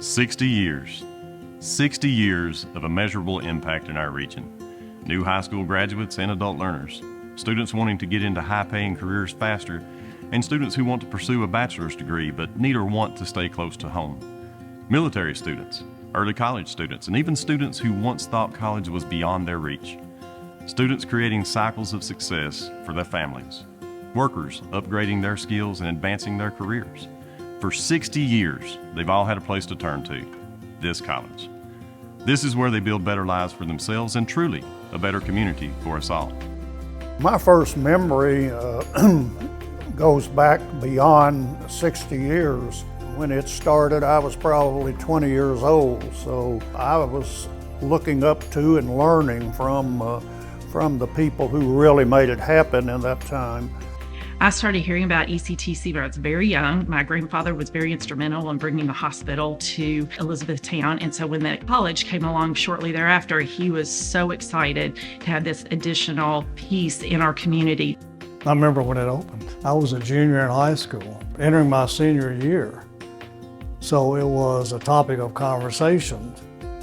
60 years. 60 years of immeasurable impact in our region. New high school graduates and adult learners, students wanting to get into high-paying careers faster, and students who want to pursue a bachelor's degree but need or want to stay close to home. Military students, early college students, and even students who once thought college was beyond their reach. Students creating cycles of success for their families. Workers upgrading their skills and advancing their careers. For 60 years, they've all had a place to turn to, this college. This is where they build better lives for themselves and truly a better community for us all. My first memory goes back beyond 60 years. When it started, I was probably 20 years old, so I was looking up to and learning from the people who really made it happen in that time. I started hearing about ECTC when I was very young. My grandfather was very instrumental in bringing the hospital to Elizabethtown. And so when that college came along shortly thereafter, he was so excited to have this additional piece in our community. I remember when it opened. I was a junior in high school, entering my senior year. So it was a topic of conversation.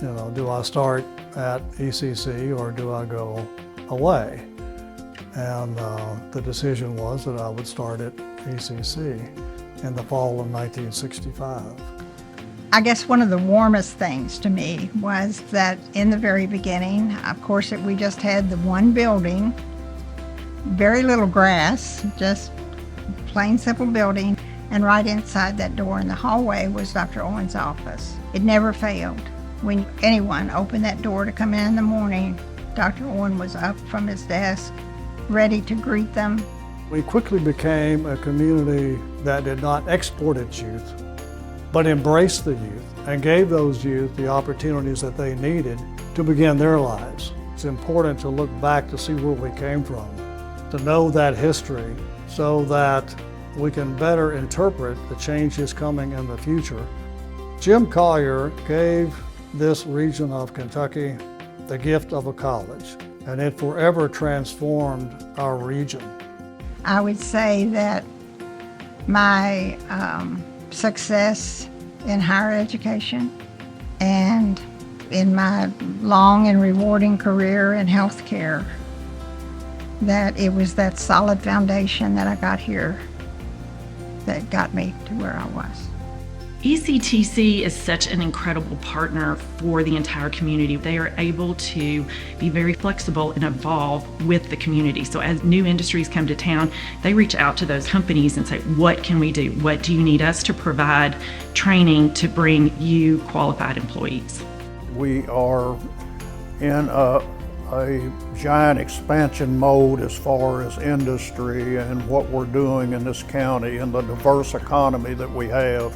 You know, do I start at ECC or do I go away? And the decision was that I would start at ECC in the fall of 1965. I guess one of the warmest things to me was that in the very beginning, of course, we just had the one building, very little grass, just plain simple building. And right inside that door in the hallway was Dr. Owen's office. It never failed. When anyone opened that door to come in the morning, Dr. Owen was up from his desk, ready to greet them. We quickly became a community that did not export its youth, but embraced the youth and gave those youth the opportunities that they needed to begin their lives. It's important to look back to see where we came from, to know that history so that we can better interpret the changes coming in the future. Jim Collier gave this region of Kentucky the gift of a college, and it forever transformed our region. I would say that my success in higher education and in my long and rewarding career in healthcare, that it was that solid foundation that I got here that got me to where I was. ECTC is such an incredible partner for the entire community. They are able to be very flexible and evolve with the community. So as new industries come to town, they reach out to those companies and say, what can we do? What do you need us to provide training to bring you qualified employees? We are in a giant expansion mode as far as industry and what we're doing in this county and the diverse economy that we have.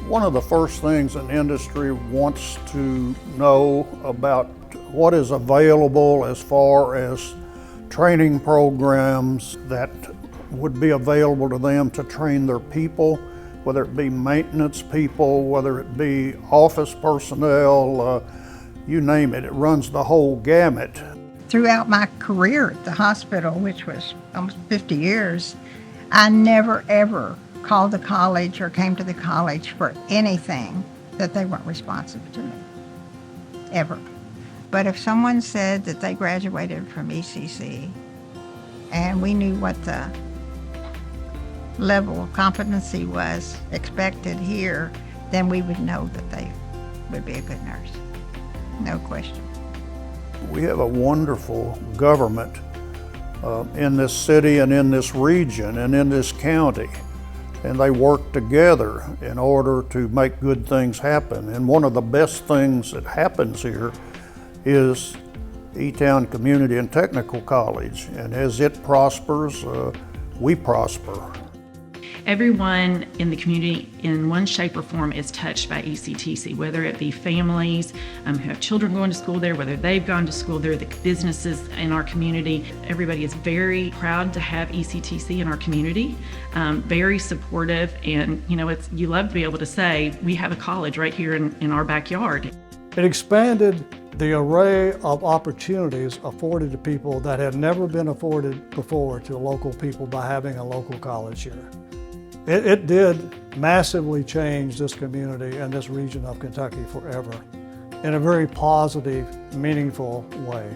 One of the first things an industry wants to know about what is available as far as training programs that would be available to them to train their people, whether it be maintenance people, whether it be office personnel, you name it, it runs the whole gamut. Throughout my career at the hospital, which was almost 50 years, I never ever called the college or came to the college for anything that they weren't responsive to me, ever. But if someone said that they graduated from ECC and we knew what the level of competency was expected here, then we would know that they would be a good nurse, no question. We have a wonderful government in this city and in this region and in this county. And they work together in order to make good things happen. And one of the best things that happens here is E-Town Community and Technical College. And as it prospers, we prosper. Everyone in the community in one shape or form is touched by ECTC, whether it be families who have children going to school there, whether they've gone to school there, the businesses in our community. Everybody is very proud to have ECTC in our community, very supportive, and you love to be able to say, we have a college right here in our backyard. It expanded the array of opportunities afforded to people that had never been afforded before to local people by having a local college here. It did massively changed this community and this region of Kentucky forever in a very positive, meaningful way.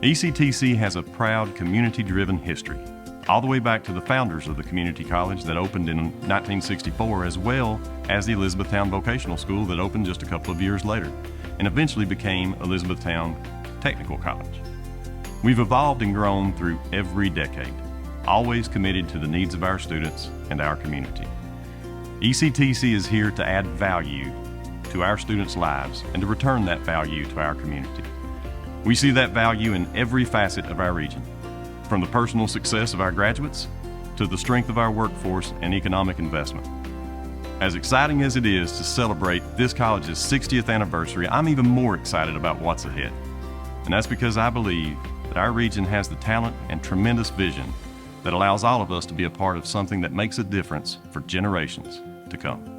ECTC has a proud community-driven history, all the way back to the founders of the community college that opened in 1964, as well as the Elizabethtown Vocational School that opened just a couple of years later and eventually became Elizabethtown Technical College. We've evolved and grown through every decade, always committed to the needs of our students and our community. ECTC is here to add value to our students' lives and to return that value to our community. We see that value in every facet of our region, from the personal success of our graduates to the strength of our workforce and economic investment. As exciting as it is to celebrate this college's 60th anniversary, I'm even more excited about what's ahead. And that's because I believe that our region has the talent and tremendous vision that allows all of us to be a part of something that makes a difference for generations to come.